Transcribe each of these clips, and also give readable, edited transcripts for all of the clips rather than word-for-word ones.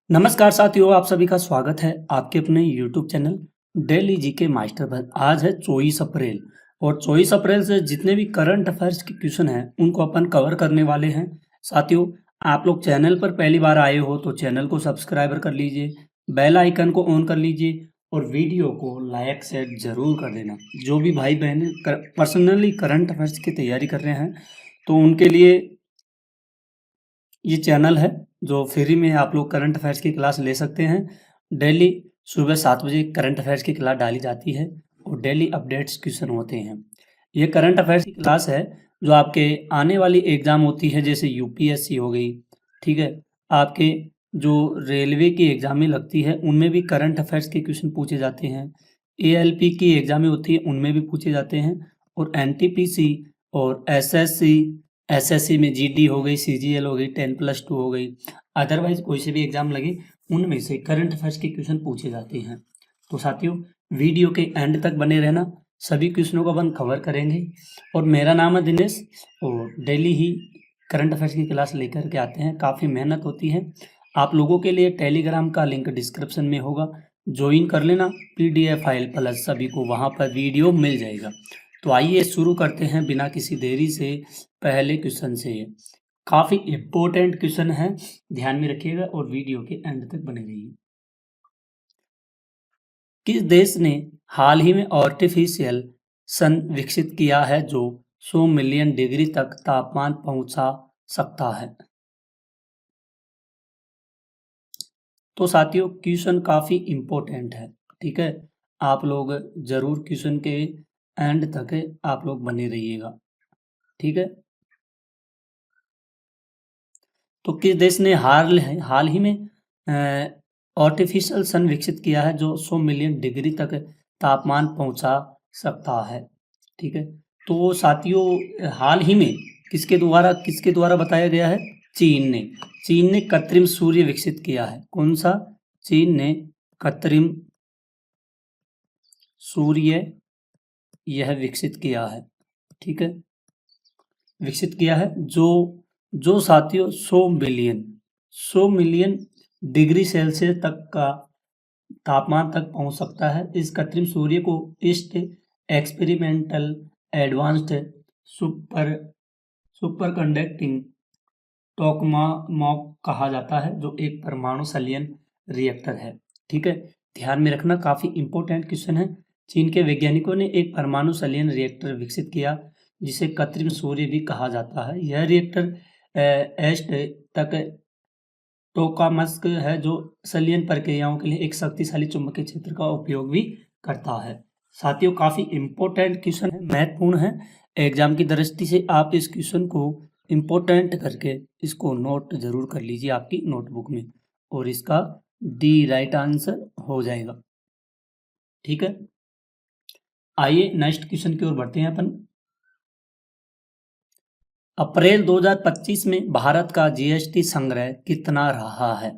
नमस्कार साथियों, आप सभी का स्वागत है आपके अपने YouTube channel daily GK master पर। आज है 24 अप्रैल और 24 अप्रैल से जितने भी करंट अफेयर्स के क्वेश्चन हैं उनको अपन कवर करने वाले हैं। साथियों, आप लोग चैनल पर पहली बार आए हो तो चैनल को सब्सक्राइब कर लीजिए, बेल आइकन को ऑन कर लीजिए और वीडियो को लाइक शेयर जरूर कर देना। जो भी भाई बहन पर्सनली करंट अफेयर्स की तैयारी कर रहे हैं तो उनके लिए ये चैनल है जो फ्री में आप लोग करंट अफेयर्स की क्लास ले सकते हैं। डेली सुबह 7 बजे करंट अफेयर्स की क्लास डाली जाती है और डेली अपडेट्स क्वेश्चन होते हैं। ये करंट अफेयर्स की क्लास है जो आपके आने वाली एग्ज़ाम होती है, जैसे यूपीएससी हो गई, ठीक है। आपके जो रेलवे की एग्ज़ामें लगती है उनमें भी करंट अफेयर्स के क्वेश्चन पूछे जाते हैं। एएलपी की एग्ज़ामें होती है उनमें भी पूछे जाते हैं और एनटीपीसी और एसएससी में जीडी हो गई, सीजीएल हो गई, 10+2 हो गई, अदरवाइज कोई से भी एग्जाम लगे उनमें से करंट अफेयर्स के क्वेश्चन पूछे जाते हैं। तो साथियों, वीडियो के एंड तक बने रहना, सभी क्वेश्चनों को अपन कवर करेंगे। और मेरा नाम है दिनेश और डेली ही करंट अफेयर्स की क्लास लेकर के आते हैं। काफ़ी मेहनत होती है। आप लोगों के लिए टेलीग्राम का लिंक डिस्क्रिप्शन में होगा, ज्वाइन कर लेना। पीडीएफ फाइल प्लस सभी को वहाँ पर वीडियो मिल जाएगा। तो आइए शुरू करते हैं बिना किसी देरी से पहले क्वेश्चन से। काफी इंपॉर्टेंट क्वेश्चन है, ध्यान में रखिएगा और वीडियो के एंड तक बने रहिए। किस देश ने हाल ही में आर्टिफिशियल सन विकसित किया है जो 100 मिलियन डिग्री तक तापमान पहुंचा सकता है? तो साथियों, क्वेश्चन काफी इंपॉर्टेंट है, ठीक है। आप लोग जरूर क्वेश्चन के एंड तक आप लोग बने रहिएगा, ठीक है। तो किस देश ने हाल ही में आर्टिफिशियल सन विकसित किया है जो 100 मिलियन डिग्री तक तापमान पहुंचा सकता है, ठीक है। तो साथियों, हाल ही में किसके द्वारा बताया गया है? चीन ने कृत्रिम सूर्य विकसित किया है। कौन सा? चीन ने कृत्रिम सूर्य यह विकसित किया है, ठीक है। विकसित किया है जो जो साथियों 100 मिलियन डिग्री सेल्सियस तक का तापमान तक पहुंच सकता है। इस कृत्रिम सूर्य को EAST experimental advanced super superconducting tokamak कहा जाता है, जो एक परमाणु संलयन रिएक्टर है, ठीक है। ध्यान में रखना, काफी इंपॉर्टेंट क्वेश्चन है। चीन के वैज्ञानिकों ने एक परमाणु संलयन रिएक्टर विकसित किया जिसे कृत्रिम सूर्य भी कहा जाता है। यह रिएक्टर ईस्ट तक टोकामस्क है जो संलयन प्रक्रियाओं के लिए एक शक्तिशाली चुंबकीय क्षेत्र का उपयोग भी करता है। साथियों, काफी इंपॉर्टेंट क्वेश्चन है, महत्वपूर्ण है। एग्जाम की दृष्टि से आप इस क्वेश्चन को इंपॉर्टेंट करके इसको नोट जरूर कर लीजिए आपकी नोटबुक में और इसका डी राइट आंसर हो जाएगा, ठीक है। आइए नेक्स्ट क्वेश्चन की ओर बढ़ते हैं अपन। अप्रैल 2025 में भारत का जीएसटी संग्रह कितना रहा है?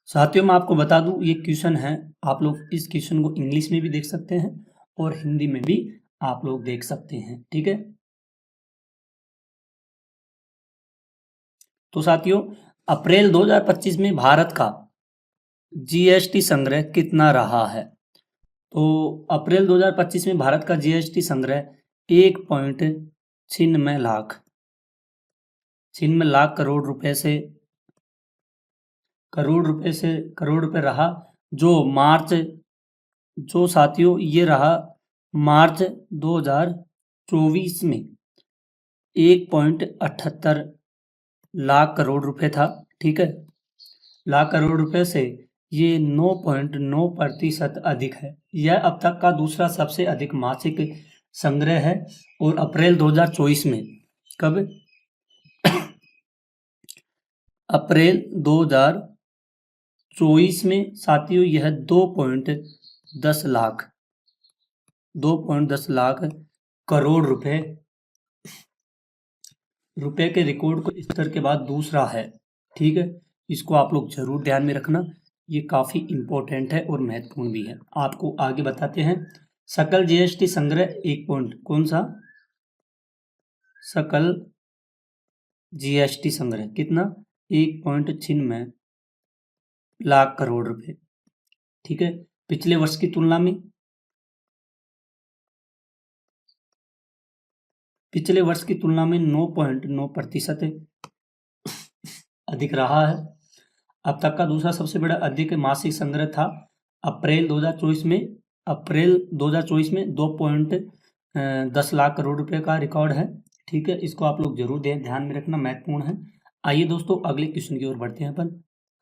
साथियों, मैं आपको बता दूं, ये क्वेश्चन है, आप लोग इस क्वेश्चन को इंग्लिश में भी देख सकते हैं और हिंदी में भी आप लोग देख सकते हैं, ठीक है। तो साथियों, अप्रैल 2025 में भारत का जीएसटी संग्रह कितना रहा है? तो अप्रैल 2025 में भारत का जीएसटी संग्रह 1.96 लाख करोड़ रुपए रहा, जो साथियों ये रहा मार्च 2024 में 1.78 लाख करोड़ रुपए था, ठीक है। लाख करोड़ रुपए से ये 9.9% अधिक है। यह अब तक का दूसरा सबसे अधिक मासिक संग्रह है और अप्रैल 2024 में, कब? अप्रैल 2024 में साथियों यह 2.10 लाख करोड़ रुपए के रिकॉर्ड को स्तर के बाद दूसरा है, ठीक है। इसको आप लोग जरूर ध्यान में रखना, ये काफी इंपॉर्टेंट है और महत्वपूर्ण भी है। आपको आगे बताते हैं। सकल जीएसटी संग्रह कौन सा? सकल जीएसटी संग्रह कितना? 1.96 लाख करोड़ रुपए। ठीक है, पिछले वर्ष की तुलना में पिछले वर्ष की तुलना में 9.9% अधिक रहा है। अब तक का दूसरा सबसे बड़ा अधिक मासिक संग्रह था अप्रैल 2024 में 2.10 लाख करोड़ रुपए का रिकॉर्ड है। ठीक है, इसको आप लोग जरूर ध्यान में रखना, महत्वपूर्ण है। आइए दोस्तों अगले क्वेश्चन की ओर बढ़ते हैं अपन।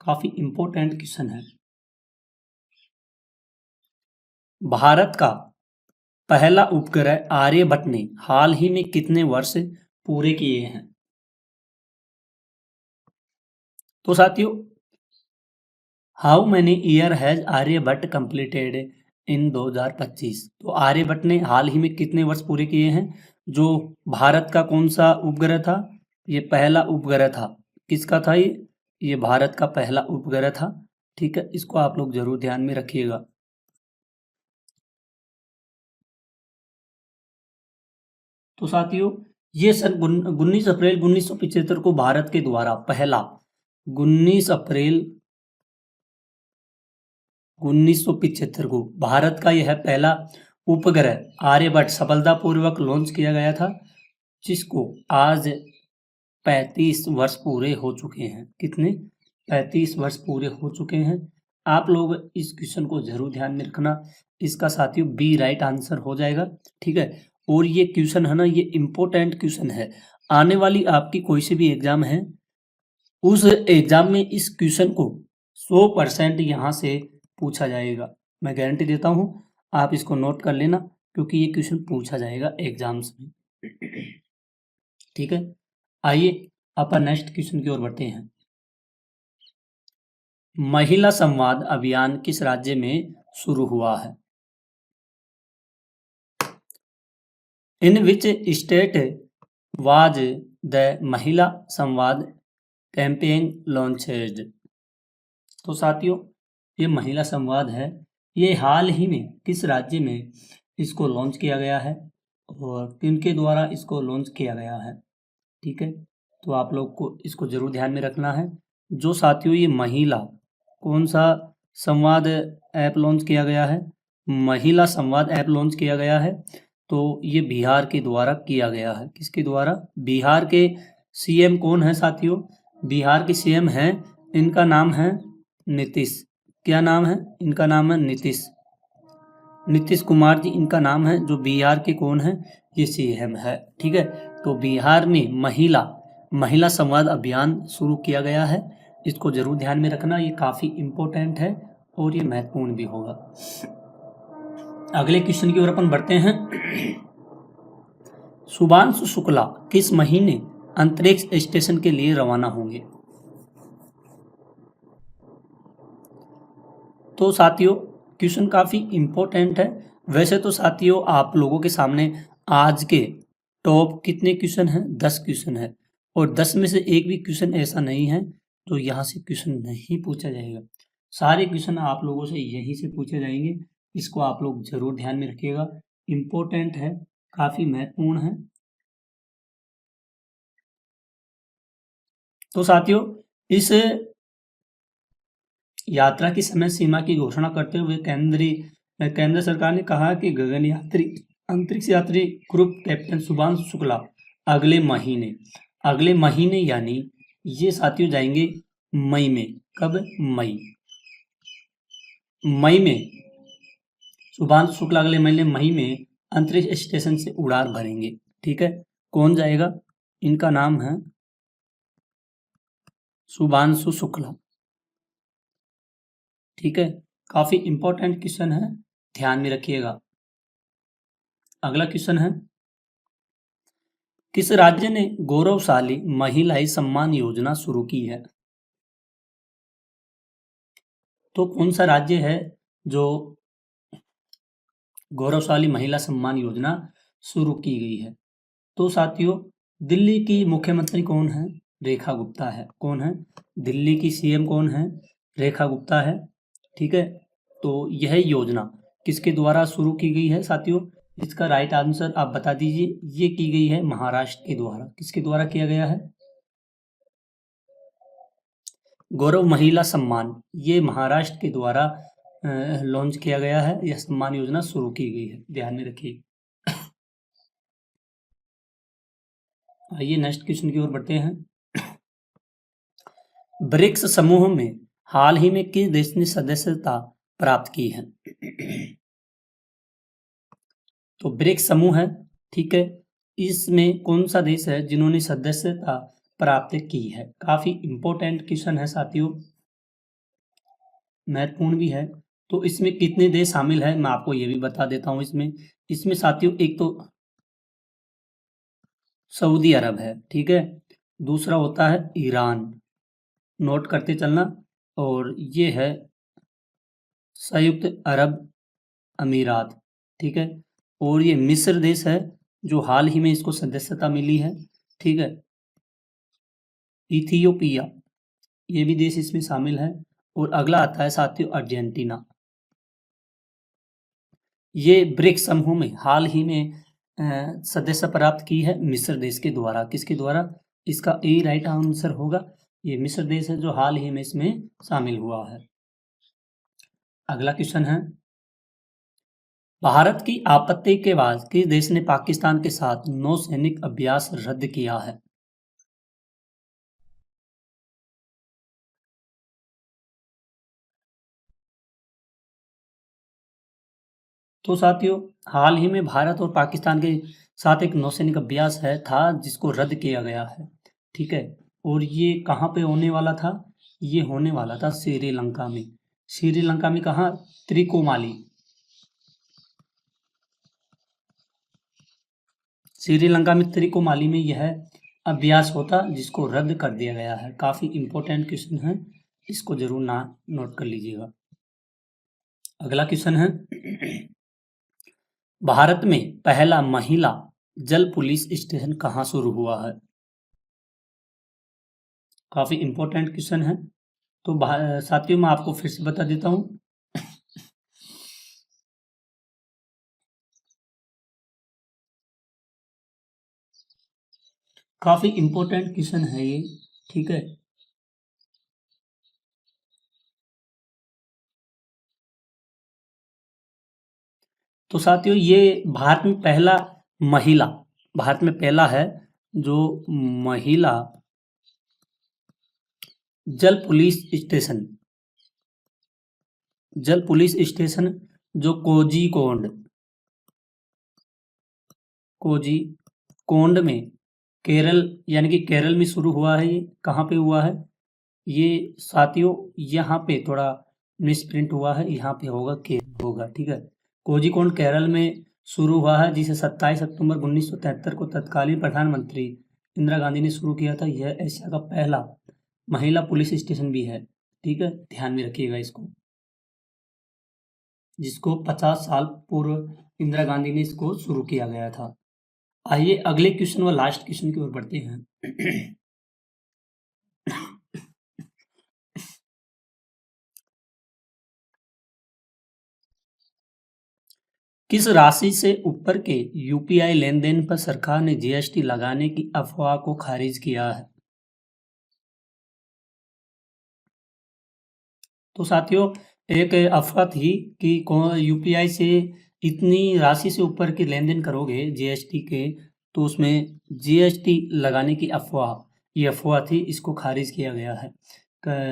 काफी इंपॉर्टेंट क्वेश्चन है। भारत का पहला उपग्रह आर्यभट्ट ने हाल ही में कितने वर्ष पूरे किए हैं? तो साथियों, how many year has Aryabhata completed in 2025? तो आर्यभट्ट ने हाल ही में कितने वर्ष पूरे किए हैं? जो भारत का कौन सा उपग्रह था? ये पहला उपग्रह था। किसका था ये भारत का पहला उपग्रह था। ठीक है, इसको आप लोग जरूर ध्यान में रखिएगा। तो साथियों, ये सन 19 अप्रैल 1975 को भारत के द्वारा पहला 19 अप्रैल 1975 को भारत का यह पहला उपग्रह आर्यभट्ट सफलतापूर्वक लॉन्च किया गया था, जिसको आज 35 वर्ष पूरे हो चुके हैं। कितने? 35 वर्ष पूरे हो चुके हैं। आप लोग इस क्वेश्चन को जरूर ध्यान में रखना। इसका साथियों बी राइट आंसर हो जाएगा। ठीक है, और ये क्वेश्चन है ना, ये इंपॉर्टेंट क्वेश्चन है। आने वाली आपकी कोई सी भी एग्जाम है, उस एग्जाम में इस क्वेश्चन को 100% यहाँ से पूछा जाएगा। मैं गारंटी देता हूँ, आप इसको नोट कर लेना, क्योंकि ये क्वेश्चन पूछा जाएगा एग्जाम्स में। ठीक है, आइए अपन नेक्स्ट क्वेश्चन की ओर बढ़ते हैं। महिला संवाद अभियान किस राज्य में शुरू हुआ है? इन विच स्टेट वाज द महिला संवाद कैंपेन लॉन्चेड? तो साथियों, ये महिला संवाद है, ये हाल ही में किस राज्य में इसको लॉन्च किया गया है और किनके द्वारा इसको लॉन्च किया गया है? ठीक है, तो आप लोग को इसको जरूर ध्यान में रखना है। जो साथियों ये महिला कौन सा संवाद ऐप लॉन्च किया गया है? महिला संवाद ऐप लॉन्च किया गया है, तो ये बिहार के द्वारा किया गया है। किसके द्वारा? बिहार के सीएम कौन है साथियों? बिहार के सीएम हैं, इनका नाम है नीतीश। क्या नाम है इनका? नाम है नीतीश कुमार जी इनका नाम है। जो बिहार के कौन है? ये सीएम है। ठीक है, तो बिहार में महिला संवाद अभियान शुरू किया गया है। इसको जरूर ध्यान में रखना, ये काफी इंपॉर्टेंट है और ये महत्वपूर्ण भी होगा। अगले क्वेश्चन की ओर अपन बढ़ते हैं। शुभांशु शुक्ला किस महीने अंतरिक्ष स्टेशन के लिए रवाना होंगे? तो साथियों, क्वेश्चन काफी इंपॉर्टेंट है। वैसे तो साथियों आप लोगों के सामने आज के टॉप कितने क्वेश्चन हैं? 10 क्वेश्चन है, और 10 में से एक भी क्वेश्चन ऐसा नहीं है तो यहाँ से क्वेश्चन नहीं पूछा जाएगा। सारे क्वेश्चन आप लोगों से यहीं से पूछे जाएंगे। इसको आप लोग जरूर ध्यान में रखिएगा, इंपॉर्टेंट है, काफी महत्वपूर्ण है। तो साथियों, इस यात्रा की समय सीमा की घोषणा करते हुए केंद्र सरकार ने कहा कि गगनयात्री अंतरिक्ष यात्री ग्रुप कैप्टन शुभांशु शुक्ला अगले महीने यानी ये साथियों जाएंगे मई में। कब? मई में शुभांशु शुक्ला अगले महीने मई में अंतरिक्ष स्टेशन से उड़ान भरेंगे। ठीक है, कौन जाएगा? इनका नाम है शुभांशु शुक्ला। ठीक है, काफी इंपॉर्टेंट क्वेश्चन है, ध्यान में रखिएगा। अगला क्वेश्चन है, किस राज्य ने गौरवशाली महिला सम्मान योजना शुरू की है? तो कौन सा राज्य है जो गौरवशाली महिला सम्मान योजना शुरू की गई है? तो साथियों, दिल्ली की मुख्यमंत्री कौन है? रेखा गुप्ता है। कौन है? दिल्ली की सीएम कौन है? रेखा गुप्ता है। ठीक है, तो यह योजना किसके द्वारा शुरू की गई है साथियों? इसका राइट आंसर आप बता दीजिए। ये की गई है महाराष्ट्र के द्वारा। किसके द्वारा किया गया है? गौरव महिला सम्मान, ये महाराष्ट्र के द्वारा लॉन्च किया गया है, यह सम्मान योजना शुरू की गई है, ध्यान में रखिए। आइए नेक्स्ट क्वेश्चन की ओर बढ़ते हैं। ब्रिक्स समूह में हाल ही में किस देश ने सदस्यता प्राप्त की है? तो ब्रिक्स समूह है, ठीक है, इसमें कौन सा देश है जिन्होंने सदस्यता प्राप्त की है? काफी इंपॉर्टेंट क्वेश्चन है साथियों, महत्वपूर्ण भी है। तो इसमें कितने देश शामिल है मैं आपको ये भी बता देता हूं। इसमें साथियों एक तो सऊदी अरब है, ठीक है, दूसरा होता है ईरान, नोट करते चलना, और ये है संयुक्त अरब अमीरात, ठीक है, और ये मिस्र देश है जो हाल ही में इसको सदस्यता मिली है, ठीक है, इथियोपिया, ये भी देश इसमें शामिल है, और अगला आता है साथियों अर्जेंटीना। ये ब्रिक्स समूह में हाल ही में सदस्य प्राप्त की है मिस्र देश के द्वारा। किसके द्वारा? इसका ए राइट आंसर होगा, ये मिस्र देश है जो हाल ही में इसमें शामिल हुआ है। अगला क्वेश्चन है, भारत की आपत्ति के बाद किस देश ने पाकिस्तान के साथ नौसैनिक अभ्यास रद्द किया है? तो साथियों हाल ही में भारत और पाकिस्तान के साथ एक नौसैनिक अभ्यास था जिसको रद्द किया गया है, ठीक है, और ये कहाँ पे होने वाला था? ये होने वाला था श्रीलंका में। श्रीलंका में कहाँ? त्रिकोमाली, श्रीलंका में त्रिकोमाली में यह अभ्यास होता जिसको रद्द कर दिया गया है। काफी इंपॉर्टेंट क्वेश्चन है, इसको जरूर नोट कर लीजिएगा। अगला क्वेश्चन है, भारत में पहला महिला जल पुलिस स्टेशन कहाँ शुरू हुआ है? काफी इंपॉर्टेंट क्वेश्चन है। तो साथियों मैं आपको फिर से बता देता हूँ, काफी इंपॉर्टेंट क्वेश्चन है ये, ठीक है। तो साथियों ये भारत में पहला महिला, भारत में पहला है जो महिला जल पुलिस स्टेशन, जल पुलिस स्टेशन जो कोझिकोड में केरल, यानी कि केरल में शुरू हुआ है। ये कहाँ पे हुआ है? ये साथियों यहाँ पे थोड़ा मिसप्रिंट हुआ है, यहाँ पे होगा, ठीक है। कोझिकोड केरल में शुरू हुआ है, जिसे 27 अक्टूबर 1973 को तत्कालीन प्रधानमंत्री इंदिरा गांधी ने शुरू किया था। यह एशिया का पहला महिला पुलिस स्टेशन भी है, ठीक है, ध्यान में रखिएगा इसको, जिसको 50 साल पूर्व इंदिरा गांधी ने इसको शुरू किया गया था। आइए अगले क्वेश्चन व लास्ट क्वेश्चन की ओर बढ़ते हैं। किस राशि से ऊपर के यूपीआई लेनदेन पर सरकार ने जीएसटी लगाने की अफवाह को खारिज किया है? तो साथियों एक अफवाह थी कि यूपीआई से इतनी राशि से ऊपर के लेन देन करोगे जीएसटी के, तो उसमें जीएसटी लगाने की अफवाह, ये अफवाह थी, इसको खारिज किया गया है।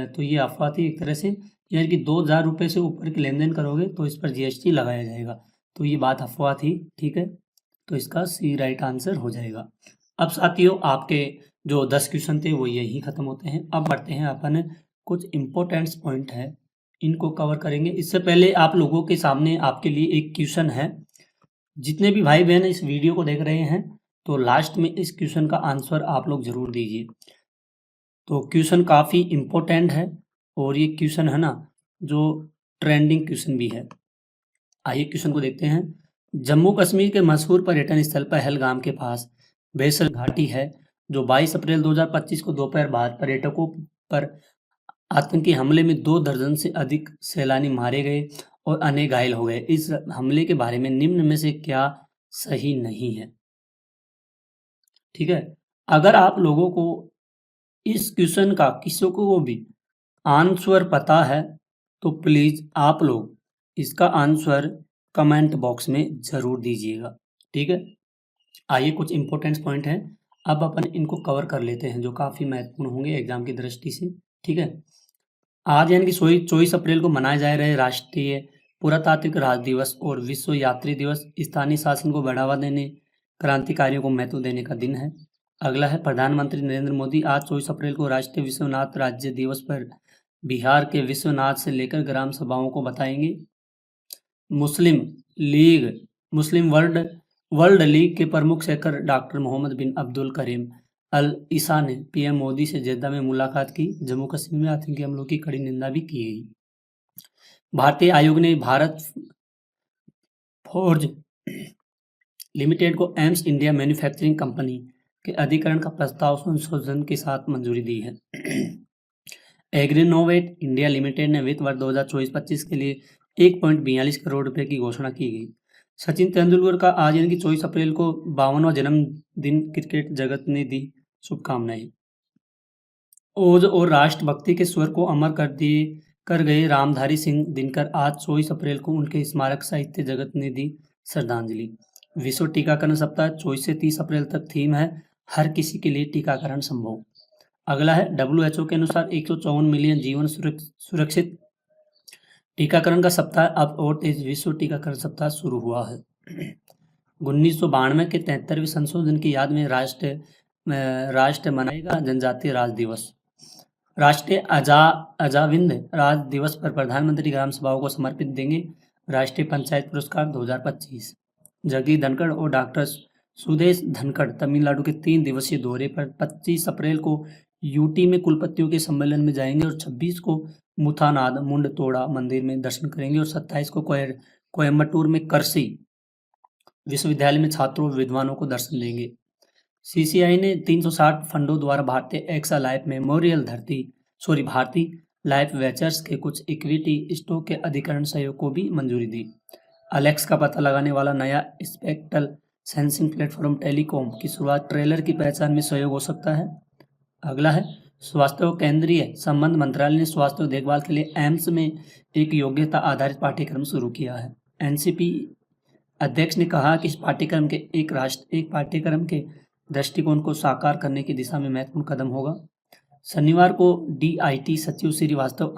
तो ये अफवाह थी एक तरह से, यानी कि 2000 रुपये से ऊपर के लेन देन करोगे तो इस पर जीएसटी लगाया जाएगा। तो ये बात अफवाह थी, ठीक है, तो इसका सी राइट आंसर हो जाएगा। अब साथियों आपके जो 10 क्वेश्चन थे वो यही खत्म होते हैं। अब बढ़ते हैं अपन, कुछ इंपॉर्टेंट्स पॉइंट है इनको कवर करेंगे। इससे पहले आप लोगों के सामने आपके लिए एक क्वेश्चन है। जितने भी भाई बहन इस वीडियो को देख रहे हैं तो लास्ट में इस क्वेश्चन का आंसर आप लोग जरूर दीजिए। तो क्वेश्चन काफ़ी इम्पोर्टेंट है और ये क्वेश्चन है ना जो ट्रेंडिंग क्वेश्चन भी है। आइए क्वेश्चन को देखते हैं। जम्मू कश्मीर के मशहूर पर्यटन स्थल पहलगाम के पास बेसल घाटी है, जो 22 अप्रैल 2025 को दोपहर बाद पर्यटकों पर आतंकी हमले में 2 दर्जन से अधिक सैलानी मारे गए और अनेक घायल हो गए। इस हमले के बारे में निम्न में से क्या सही नहीं है? ठीक है, अगर आप लोगों को इस क्वेश्चन का किसी को भी आंसर पता है तो प्लीज़ आप लोग इसका आंसर कमेंट बॉक्स में ज़रूर दीजिएगा, ठीक है। आइए कुछ इंपॉर्टेंट पॉइंट हैं, अब अपन इनको कवर कर लेते हैं जो काफ़ी महत्वपूर्ण होंगे एग्जाम की दृष्टि से, ठीक है। आज यानी कि 24 अप्रैल को मनाए जा रहे राष्ट्रीय पुरातात्विक राज्य दिवस और विश्व यात्री दिवस स्थानीय शासन को बढ़ावा देने, क्रांतिकारियों को महत्व देने का दिन है। अगला है प्रधानमंत्री नरेंद्र मोदी आज 24 अप्रैल को राष्ट्रीय विश्वनाथ राज्य दिवस पर बिहार के विश्वनाथ से लेकर ग्राम सभाओं को बताएंगे। मुस्लिम लीग मुस्लिम वर्ल्ड लीग के प्रमुख शेखर डॉक्टर मोहम्मद बिन अब्दुल करीम अल ईसा ने पीएम मोदी से जेद्दा में मुलाकात की। जम्मू कश्मीर में आतंकी हमलों की कड़ी निंदा भी की गई। भारतीय आयोग ने भारत फोर्ज लिमिटेड को एम्स इंडिया मैन्युफैक्चरिंग कंपनी के अधिकरण का प्रस्ताव संशोधन के साथ मंजूरी दी है। एग्रीनोवेट इंडिया लिमिटेड ने वित्त वर्ष 2024-25 के लिए 1.42 करोड़ रुपए की घोषणा की गई। सचिन तेंदुलकर का आज यानी कि 24 अप्रैल को 52वां जन्मदिन क्रिकेट जगत ने दी शुभकामनाएं। ओज और राष्ट्रभक्ति के स्वर को अमर कर गए रामधारी सिंह दिनकर आज 24 अप्रैल को उनके स्मारक साहित्य जगत ने दी श्रद्धांजलि। विश्व टीकाकरण सप्ताह 24 से 30 अप्रैल तक थीम है हर किसी के लिए टीकाकरण संभव। अगला है WHO के अनुसार 154 मिलियन जीवन सुरक्षित। टीकाकरण का सप्ताह अब और तेज विश्व टीकाकरण सप्ताह शुरू हुआ है। 1992 के 73वें संशोधन की याद में राष्ट्र मनाएगा जनजातीय राज्य दिवस। राष्ट्रीय आजाविंद राज्य दिवस पर प्रधानमंत्री ग्राम सभाओं को समर्पित देंगे राष्ट्रीय पंचायत पुरस्कार 2025। जगदीप धनखड़ और डॉक्टर सुदेश धनखड़ तमिलनाडु के 3 दिवसीय दौरे पर 25 अप्रैल को यूटी में कुलपतियों के सम्मेलन में जाएंगे और 26 को मुथानाद मुंडतोड़ा मंदिर में दर्शन करेंगे और 27 को कोयम्बटूर में कृषि विश्वविद्यालय में छात्रों विद्वानों को दर्शन देंगे। सीसीआई ने 360 फंडों द्वारा भारतीय AXA life memorial Bharti life ventures के कुछ इक्विटी स्टॉक के अधिकरण सहयोग को भी मंजूरी दी। अलेक्स का पता लगाने वाला नया स्पेक्ट्रल सेंसिंग प्लेटफॉर्म टेलीकॉम की शुरुआत ट्रेलर की पहचान में सहयोग हो सकता है। अगला है स्वास्थ्य और केंद्रीय संबंध मंत्रालय ने स्वास्थ्य और देखभाल के लिए एम्स में एक योग्यता आधारित पाठ्यक्रम शुरू किया है। एनसीपी अध्यक्ष ने कहा कि इस पाठ्यक्रम के एक पाठ्यक्रम के दृष्टिकोण को साकार करने की दिशा में महत्वपूर्ण कदम होगा। शनिवार को DIT सचिव श्रीवास्तव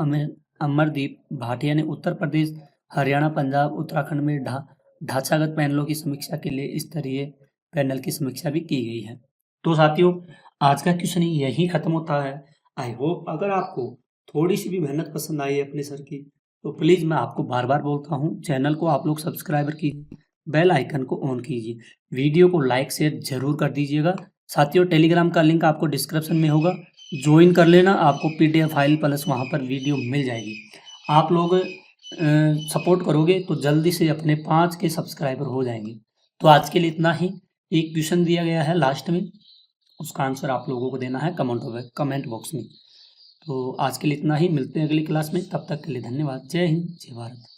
अमरदीप भाटिया ने उत्तर प्रदेश, हरियाणा, पंजाब, उत्तराखंड में ढांचागत पैनलों की समीक्षा के लिए स्तरीय पैनल की समीक्षा भी की गई है। तो साथियों, आज का क्वेश्चन यही खत्म होता है। आई होप अगर आपको थोड़ी सी भी मेहनत पसंद आई है अपने सर की, तो प्लीज़ मैं आपको बार बार बोलता हूँ, चैनल को आप लोग सब्सक्राइबर कीजिए, बेल आइकन को ऑन कीजिए, वीडियो को लाइक शेयर जरूर कर दीजिएगा। साथियों, टेलीग्राम का लिंक आपको डिस्क्रिप्शन में होगा, ज्वाइन कर लेना, आपको PDF फाइल प्लस वहाँ पर वीडियो मिल जाएगी। आप लोग सपोर्ट करोगे तो जल्दी से अपने 5 के सब्सक्राइबर हो जाएंगे। तो आज के लिए इतना ही। एक क्वेश्चन दिया गया है लास्ट में, उसका आंसर आप लोगों को देना है कमेंट बॉक्स में। तो आज के लिए इतना ही, मिलते हैं अगली क्लास में, तब तक के लिए धन्यवाद। जय हिंद, जय भारत।